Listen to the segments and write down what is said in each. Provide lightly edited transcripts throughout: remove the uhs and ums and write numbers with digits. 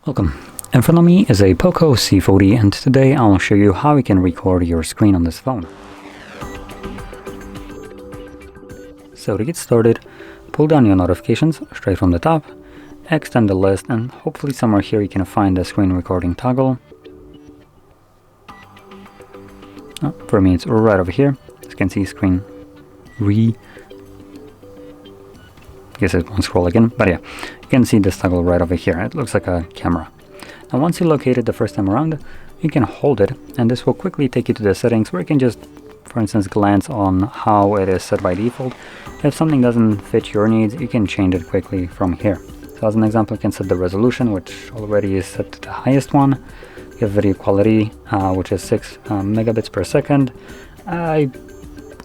Welcome. In front of me is a Poco C40 and today I'll show you how you can record your screen on this phone. So to get started, pull down your notifications straight from the top, extend the list, and hopefully somewhere here you can find the screen recording toggle. For me it's right over here. As you can see, screen I guess it won't scroll again, but yeah, you can see this toggle right over here. It looks like a camera. Now once you locate it the first time around, you can hold it and this will quickly take you to the settings where you can just, for instance, glance on how it is set by default. If something doesn't fit your needs, you can change it quickly from here. So as an example, you can set the resolution, which already is set to the highest one. You have video quality, which is 6 megabits per second. I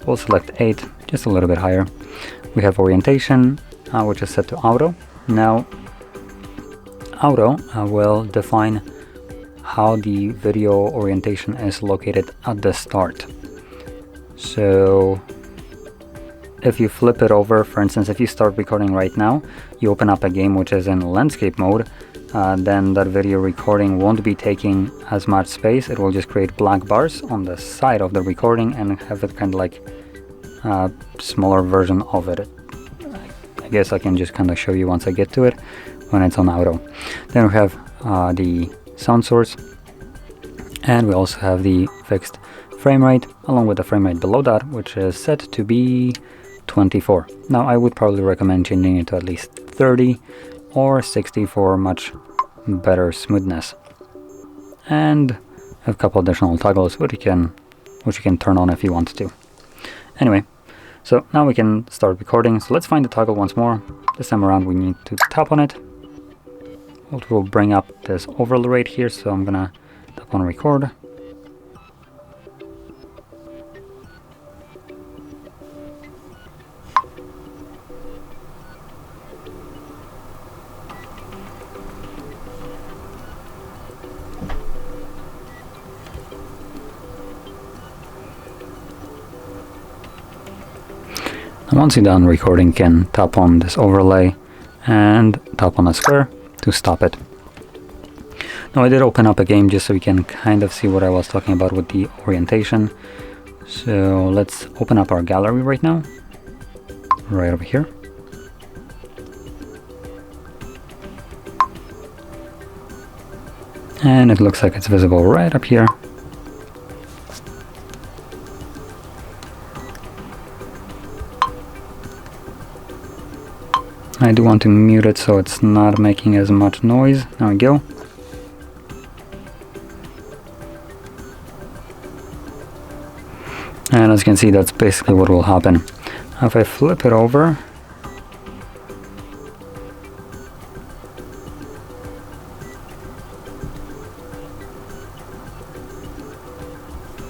will select 8, just a little bit higher. We have orientation, which is set to auto. Now auto will define how the video orientation is located at the start. So if you flip it over, for instance, if you start recording right now, you open up a game which is in landscape mode, then that video recording won't be taking as much space. It will just create black bars on the side of the recording and have it kind of like a smaller version of it. I guess I can just kind of show you once I get to it when it's on auto. Then we have the sound source, and we also have the fixed frame rate along with the frame rate below that, which is set to be 24. Now I would probably recommend changing it to at least 30 or 60 for much better smoothness. And a couple additional toggles which you can turn on if you want to. Anyway, so now we can start recording. So let's find the toggle once more. This time around we need to tap on it. It will bring up this overlay right here, so I'm gonna tap on record. And once you're done recording, you can tap on this overlay and tap on a square to stop it. Now I did open up a game just so we can kind of see what I was talking about with the orientation. So let's open up our gallery right now, right over here. And it looks like it's visible right up here. I do want to mute it so it's not making as much noise. There we go. And as you can see, that's basically what will happen. Now if I flip it over,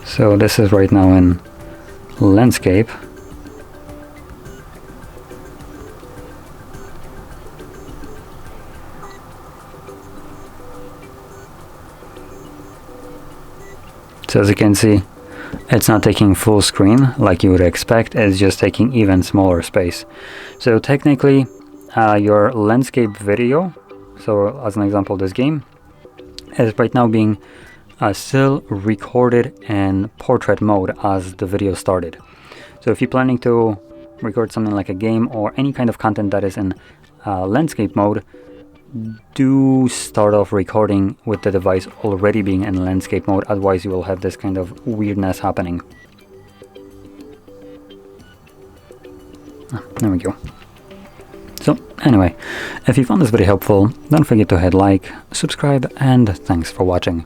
so this is right now in landscape. So as you can see, it's not taking full screen like you would expect, it's just taking even smaller space. So technically your landscape video, so as an example this game, is right now being still recorded in portrait mode as the video started. So if you're planning to record something like a game or any kind of content that is in landscape mode, do start off recording with the device already being in landscape mode, otherwise you will have this kind of weirdness happening. There we go. So anyway, if you found this video helpful, don't forget to hit like, subscribe, and thanks for watching.